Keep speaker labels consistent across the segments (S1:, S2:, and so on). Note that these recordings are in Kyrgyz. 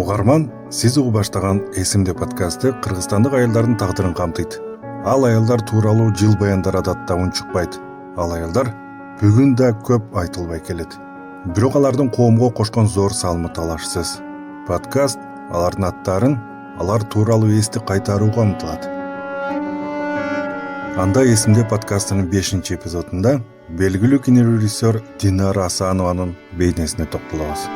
S1: Угарман, сиз угуп баштаган «Эсимде» подкасты кыргызстандык аялдардын тагдырын камтыйт. Ал аялдар тууралуу жыл баяндар адатта унчукпайт. Ал аялдар бүгүн да көп айтылбай келет. Бирок алардын коомго кошкон зор салымы талашсыз. Подкаст алардын аттарын, алар тууралуу эсти кайтарууга умтулат. Анда «Эсимде» подкастынын 5-эпизодунда белгилүү кинорежиссер Динара Асанованын бейнесине токтолобуз.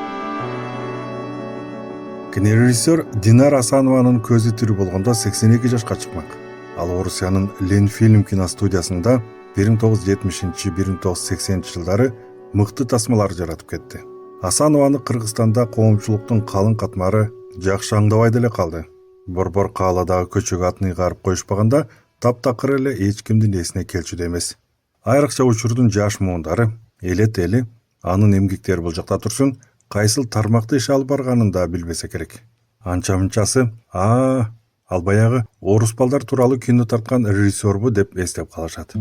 S1: Кинорежиссер Динара Асанованын көзү тирүү болгондо 82 жашка чыкмак. Ал Орусиянын Ленфильм киностудиясында 1970-1980 жылдары мыкты тасмалар жаратып кетти. Асанованы Кыргызстанда коомчулуктун калың катмары жакшы аңдабай деле калды. Борбор кааладагы көчөгө атын ыйгарып коюшпаганда таптакыр эле эч кимдин эсине келчүдө эмес. Айрыкча учурдун жаш муундары, элет эли анын эмгектери бул жакта турсун, кайсыл тармакта иш алып барганын да билбесе керек. Анча-мынчасы, ал баягы орус балдар тууралуу кино тарткан режиссербу деп эстеп калышат.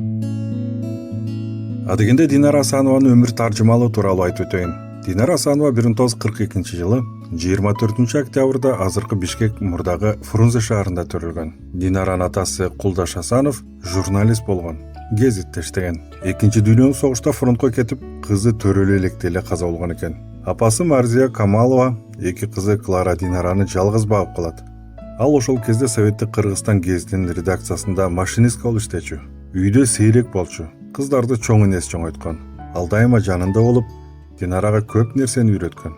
S1: Адегенде Динара Асанованын өмүр таржымалуу тууралуу айтып өтөйүн. Динара Асанова 1942 жылы 24 октябрда азыркы Бишкек мурдагы Фрунзе шаарында төрөлгөн. Динаранын атасы Кулдаш Асанов журналист болгон, гезитте иштеген. Экинчи дүйнөлүк согушта фронтко кетип, кызы төрөлүү электе эле каза болгон экен. Апасы Марзия Камалова эки кызы Клара Динараны жалгыз багып калат. Ал ошол кезде Советтик Кыргызстан гезитинин редакциясында машинистка болуп иштечү. Үйдө сейрек болчу. Кыздарды чоң энеси чоңойткон. Ал дайыма жанында болуп, Динарага көп нерсени үйрөткөн.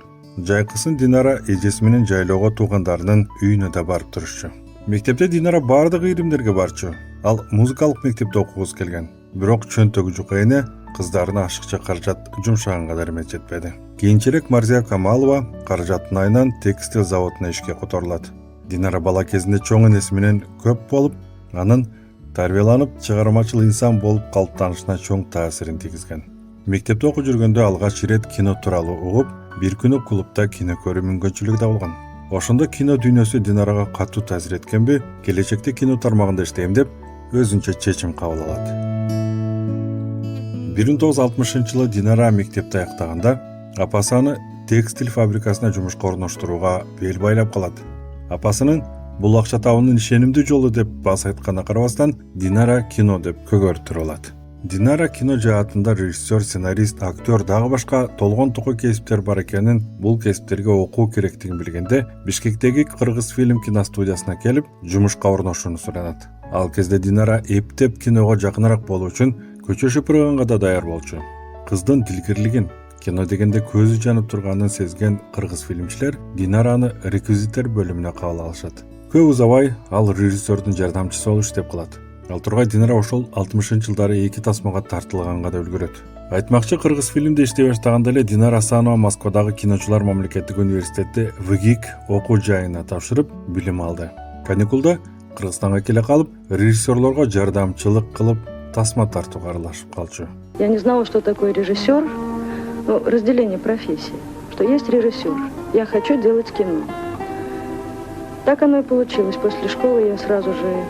S1: Жайкысын Динара эжеси менен жайлоого туугандарынын үйүнө да барып турушчу. Мектепте Динара бардык иримдерге барчу. Ал музыкалык мектепте окугусу келген. Бирок чөнтөгү жука эне кыздарына ашыкча каражат жумшаганга да эрмет жетпеди. Кийинчерээк Марзия Камалова каражаттын айынан текстил заводуна ишке которулат. Динара бала кезинде чоң энеси менен көп болуп, анын тарбияланып чыгармачыл инсан болуп калыптанышына чоң таасирин тийгизген. Мектепте окуп жүргөндө алгач ирет кино тууралуу угуп, бир күнү клубда кино көрүү мүмкүнчүлүгү да болгон. Ошондо кино дүйнөсү Динарага катуу таасир эткенби, келечекте кино тармагында иштейм деп өзүнчө чечим кабыл алат. 1960 жылы Динара мектепти аяктаганда апасы аны текстиль фабрикасына жумушка орноштурууга бел байлап калат. Апасынын бул акча табуунун ишенимдүү жолу деп бас айтканына карабастан, Динара кино деп көгөртүп алат. Динара кино жаатында режиссер, сценарист, актер дагы башка толгон токой кесиптер бар экенин, бул кесиптерге окуу керектигин билгенде, Бишкектеги Кыргыз фильм киностудиясына келип, жумушка орношууну суранат. Ал кезде Динара эптеп киного жакыныраак болуу үчүн көчө шыпырганга да даяр болчу. Кыздын дилгирлигин, кино дегенде көзү жанып турганын сезген кыргыз фильмчилер Динараны реквизиттер бөлүмүнө кабыл алышат. Көп узабай ал режиссердин жардамчысы болуп иштеп калат. Ал тургай Динара ошол 60-жылдары 2 тасмага тартылганга да үлгүрөт. Айтмакчы, кыргыз фильмде иштей баштаганда эле Динара Асанова Москвадагы киночулар мамлекеттик университети ВГИК окуу жайына тапшырып, билим алды. Каникулда Кыргызстанга келе калып, режиссерлорго жардамчылык кылып, тасма тартууга аралашып калчу.
S2: Я не знала, что такое режиссер, разделение профессий, что есть режиссер. Я хочу делать кино. Так оно и получилось. После школы я сразу же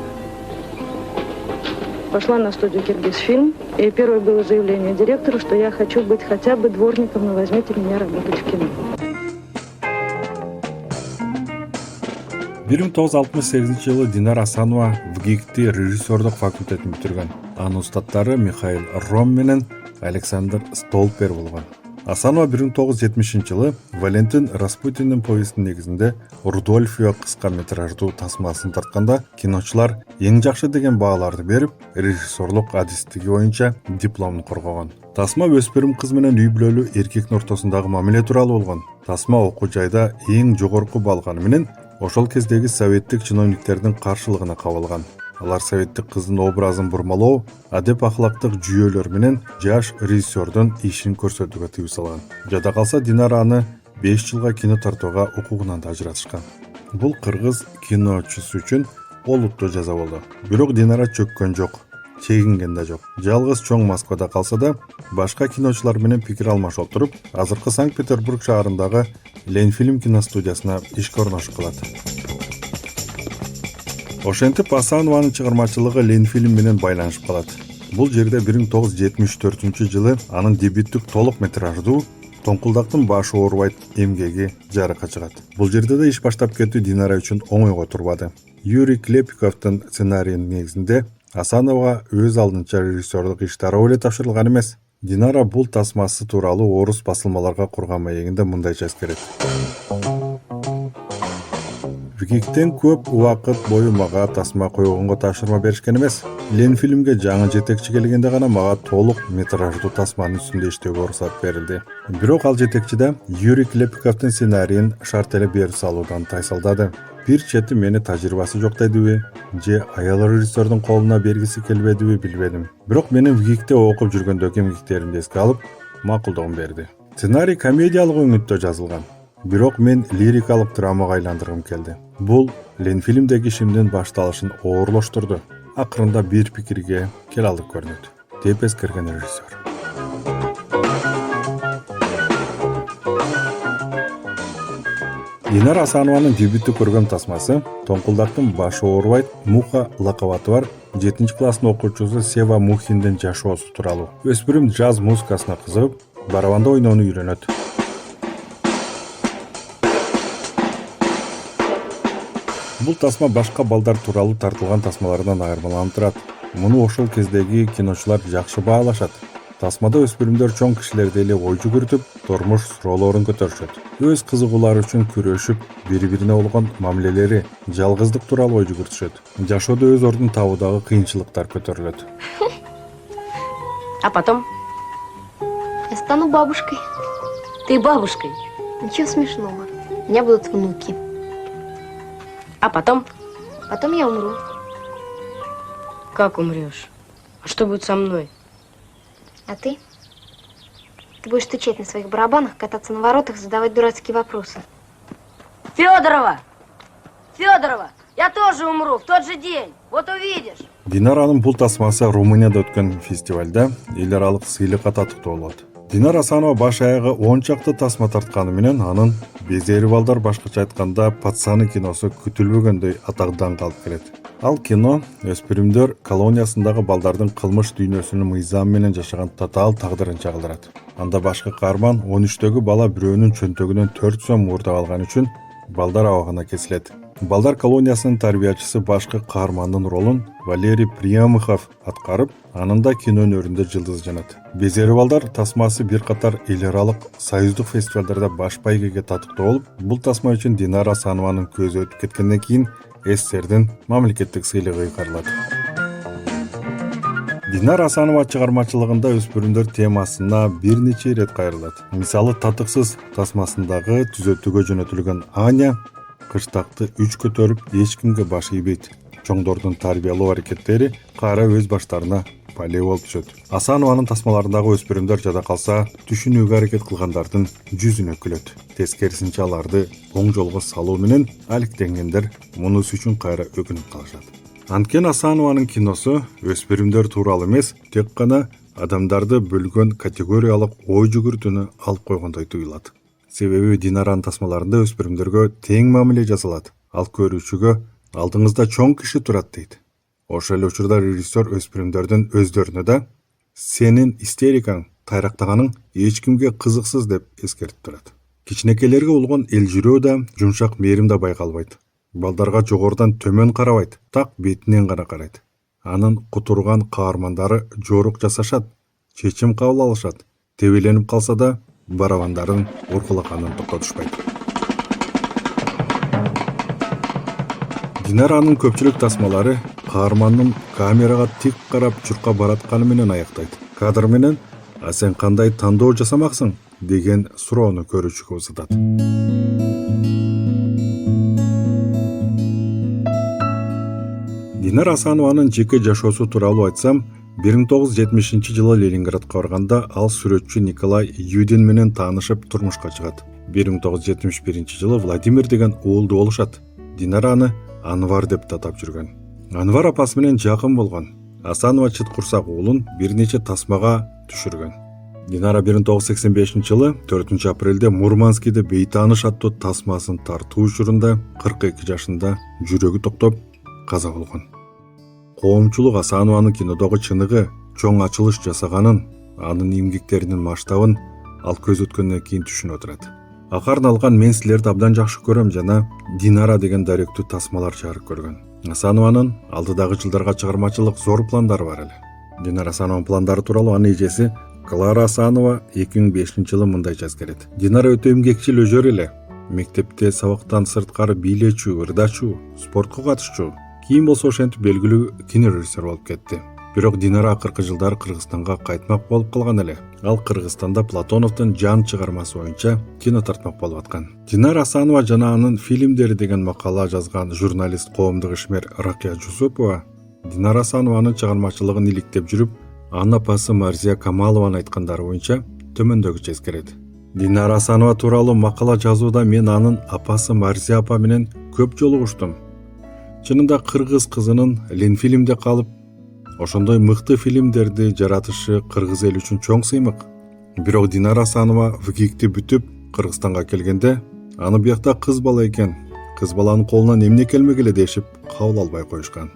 S2: пошла на студию «Киргизфильм», и первое было заявление директору, что я хочу быть хотя бы дворником, но возьмите меня работать в кино.
S1: 1968 жылы Динара Асанова ВГИКти режиссердук факультетин бүтүргөн. Анын устаттары Михаил Ром менен Александр Столпер болгон. Асанова 1970 жылы Валентин Распутиндин повестинин негизинде Рудольфио кыска метраждуу тасмасын тартканда, киночулар эң жакшы деген бааларды берип, режиссерлук адистиги боюнча дипломун коргогон. Тасма өспүрүм кыз менен үй бүлөлүү эркектин ортосундагы мамиле тууралуу болгон. Тасма окуу жайда эң жогорку балганы менен ошол кездеги советтик чиновниктердин каршылыгына кабылган. Алар советтик кыздын образын бурмалоо, адеп ахлактык жүйөлөр менен жаш режиссердун ишин көрсөтүүгө тыюу салган. Жада калса Динара аны 5 жылга кино тартууга укугунан да ажыратышкан. Бул кыргыз киночусу үчүн олуттуу жаза болду. Бирок Динара чөккөн жок, чегинген да жок. Жалгыз чоң Москвада калса да, башка киночулар менен пикир алмашып туруп, азыркы Санкт-Петербург шаарындагы Ленфильм киностудиясына ишке орношуп калат. Ошентип Асанованын чыгармачылыгы Ленфильм менен байланышып калат. Бул жерде 1974 жылы анын дебюттук толук метраждуу тоңкулдактын башы оорубайт, эмгеги жарыкка чыгат. Бул жерде да иш баштап кетүү Динара үчүн оңойго турбады. Юрий Клепиковдун сценарийинин негизинде Асановго өз алдынча режиссерлук иштары эле тапшырылган эмес. Динара бул тасмасы тууралуу орус басылмаларга курган маегинде мындайча эскерет. Викиктен көп убакыт бою мага тасма койгонго тапшырма беришкен эмес. Ленфильмге жаңы жетекчи келгенде гана мага толук метраждуу тасманын үстүндө иштөөгө уруксат берилди. Бирок ал жетекчиде Юрий Клепиковдун сценарийин шарт эле берип салуудан тайсалдады. Бир чети мени тажрыйбасы жок дедиби же аял режиссердун колуна бергиси келбедиби билбедим. Бирок менин Викикте окуп жүргөндөгү эмгектеримди эске алып, макулдугун берди. Сценарий комедиялык өңүттө жазылган. Бирок мен лирикалык драмага айландыргым келди. Бул Ленфильмдеги ишимдин башталышын оорлоштурду. Акырында бир пикирге келе алдык көрүнөт, деп эскерген режиссер. Динара Асанованын дебюту көргөн тасмасы тоңкулдактын башы оорубайт, муха лакабаты бар 7-класстын окуучусу Сева Мухиндин жашоосу тууралуу. Өспүрүм джаз музыкасына кызыгып, барабанда ойноону үйрөнөт. Бул тасма башка балдар тууралуу тартылган тасмалардан айырмаланып турат. Муну ошол кездеги киночулар жакшы баалашат. Тасмада өспүрүмдөр чоң кишилерди эле ой жүгүртүп, турмуш суроолорун көтөрүшөт. Өз кызыгуулары үчүн күрөшүп, бири-бирине болгон мамилелери, жалгыздык тууралуу ой жүгүртүшөт. Жашоодо өз ордун табуудагы кыйынчылыктар көтөрүлөт.
S3: А потом? Я стану бабушкой. Ты бабушкой? Ничего смешного. У меня будут внуки. А потом? Потом я умру.
S2: Как умрешь? А что будет со мной?
S3: А ты? Ты будешь стучать на своих барабанах, кататься на воротах, задавать дурацкие вопросы.
S4: Федорова! Федорова! Я тоже умру в тот же день. Вот увидишь.
S1: Динаранын бул тасмасы Румынияда өткөн фестивалда эл аралык сыйлыкка татыктуу болот. Динара Асанова баш аягы 10 чакты тасма тартканы менен анын Безери балдар, башкача айтканда Пацаны киносу күтүлбөгөндөй атагдан калып келет. Ал кино өспүрүмдөр колониясындагы балдардын кылмыш дүйнөсүнүн мыйзам менен жашаган татаал тагдырын чагылдырат. Анда башкы каарман 13-төгү бала бирөөнүн чөнтөгүнөн 4 сом мурдап алган үчүн балдар абагына кесилет. Балдар колониясынын тарбиячысы башкы каармандын ролун Валерий Приямыхов аткарып, анында кино өнөрүндө жылдыз жанат. Безери балдар тасмасы бир катар эл аралык союздук фестивалдарда баш байгеге татыктуу болуп, бул тасма үчүн Динара Асанованын көзү өтүп кеткенден кийин СССРдин мамлекеттик сыйлыгы ыйгарылат. Динара Асанова чыгармачылыгында өспүрүмдөр темасына бир нече ирет кайрылат. Мисалы, Татыксыз тасмасындагы түзөтүүгө жөнөтүлгөн Аня кыштакты үч көтөрүп, эч кимге баш ийбейт. Чоңдордун тарбиялоо аракеттери кара өз баштарына пале болуп түшөт. Асанованын тасмаларындагы өспүрүмдөр жада калса, түшүнүүгө аракет кылгандардын жүзүнө күлөт. Тескерисинче аларды оң жолго салуу менен алектенгендер мунусу үчүн кайра өкүнүп калышат. Анткени Асанованын киносу өспүрүмдөр тууралуу эмес, тек гана адамдарды бөлгөн категориялык ой жүгүртүүнү алып койгондой туюлат. Себеби Динаранын тасмаларында өспүрүмдөргө тең мамиле жасалат. Ал көрүүчүгө алдыңызда чоң киши турат дейт. Ошол эле учурда режиссер өспүрүмдөрдүн өздөрүнө да сенин истерикаң, тайрактаганың эч кимге кызыксыз деп эскертип турат. Кичинекейлерге улгон эл жүрөө да, жумшак мээрим да байкалбайт. Балдарга жогорудан төмөн карабайт, так бетинен гана карайт. Анын кутурган каармандары жорук жасашат, чечим кабыл алышат. Тебеленип калса да барабандарын уркулаганын токтотушпайт. Динаранын көпчүлүк тасмалары каармандын камерага тик карап чуркап баратканы менен аяктайт. Кадр менен "А сен кандай тандоо жасамаксың?" деген суроону көрүүчүгө узатат. Динара Асанованын жеке жашоосу тууралуу айтсам, 1970-жылы Ленинградка барганда ал сүрөтчү Николай Юдин менен таанышып турмушка чыгат. 1971-жылы Владимир деген уулду болушат. Динара аны Анвар деп татап жүргөн. Анвар апасы менен жакын болгон. Асанова чыт курсак уулун бир нече тасмага түшүргөн. Динара 1985-жылы 4 апрелде Мурманскийде бейтааныш аттуу тасмасын тартуу учурунда 42 жашында жүрөгү токтоп каза болгон. Коомчулук Асанованын кинодогу чыныгы, чоң ачылыш жасаганын, анын эмгектеринин масштабын ал көз өткөндөн кийин түшүнүп отурат. Акарын алган мен силерди абдан жакшы көрөм жана Динара деген даректүү тасмалар чыгарып көргөн. Асанованын алдыдагы жылдарга чыгармачылык зор пландары бар эле. Динара Асанованын пландары тууралуу анын эжеси Клара Асанова 2005-жылы мындай жазып келет. Динара өтө эмгекчил өжөр эле. Мектепте сабактан сырткары бийлечүү, ырдачуу, спортко катышчу. Кийин болсо ошентип белгилүү кинорежиссер болуп кетти. Бирок Динара акыркы жылдары Кыргызстанга кайтмак болуп калган эле. Ал Кыргызстанда Платоновдун Жан чыгармасы боюнча кино тартмак болуп аткан. Динара Асанова жана анын фильмдери деген макала жазган журналист, коомдук ишмер Ракия Жусупова Динара Асанованын чыгармачылыгын иликтеп жүрүп, анын апасы Марзия Камалованын айткандары боюнча төмөндөгүчө эскерет. Динара Асанова тууралуу макала жазууда мен анын апасы Марзия апа менен көп жолугуштум. Чынында кыргыз кызынын Ленфильмде калып, ошондой мыкты фильмдерди жаратышы кыргыз эли үчүн чоң сыймык. Бирок Динара Асанова ВГИКти бүтүп Кыргызстанга келгенде, аны биякта кыз бала экен, кыз баланын колунан эмне келмек эле дешип кабыл албай коюшкан.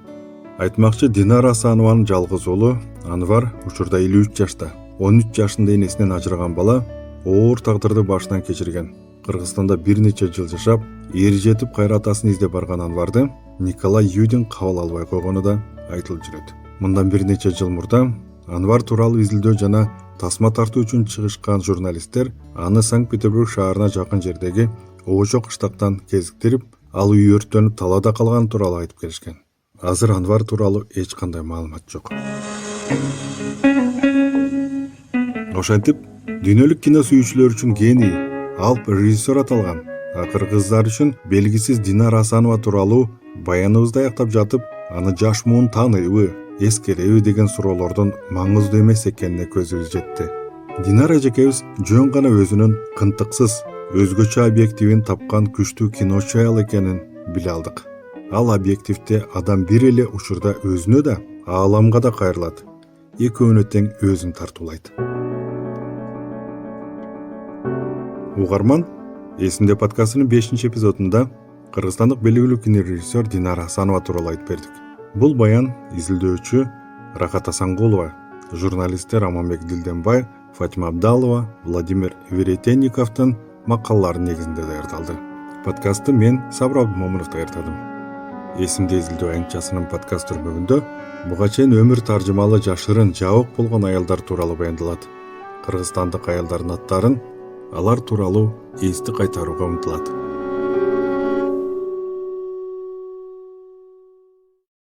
S1: Айтмакчы, Динара Асанованын жалгыз уулу Анвар учурда 53 жашта. 13 жашында энесинен ажыраган бала оор тагдырды башынан кечирген. Кыргызстанда бир нече жыл жашап, ери жетип кайра атасын издеп барган Анварды Николай Юдин кабыл албай койгону да айтылып жүрөт. Мындан бир нече жыл мурда Анвар тууралуу изилдөө жана тасма тартуу үчүн чыгышкан журналисттер аны Санкт-Петербург шаарына жакын жердеги Оочо кыштактан кезиктирип, ал үй өрттөнүп талаада калганы тууралуу айтып келишкен. Азыр Анвар тууралуу эч кандай маалымат жок. Ошентип, дүйнөлүк кино сүйүүчүлөр үчүн гений, алп режиссер аталган, кыргыздар үчүн белгисиз Динара Асанова тууралуу баяныбызды аяктап жатып, аны жаш муун тааныйбы, эскереби деген суроолордун маңыздуу эмес экенине көзүбүз жетти. Динара эжекебиз жөн гана өзүнүн кынтыксыз, өзгөчө объективин тапкан күчтүү киночу аял экенин биле алдык. Ал объективде адам бир эле учурда өзүнө да, ааламга да кайрылат. Экөөнө тең өзүн тартуулайт. Угарман, Эсимде подкастынын 5-эпизодунда кыргызстандык белгилүү кинорежиссер Динара Асанова тууралуу айтып бердик. Бул баян изилдөөчү Рахат Асангулова, журналисттер Аманбек Дилденбай, Фатима Абдалова, Владимир Веретенниковдун макалаларынын негизинде даярдалды. Подкастты мен Сабыр Абдымомунов даярдадым. Эсимде изилдөө аңчасынын подкаст түрмөгүндө буга чейин өмүр таржымалы жашырын жабык болгон аялдар тууралуу баяндалат. Кыргызстандык аялдардын аттарын алар тууралуу эсти кайтарууга умтулат.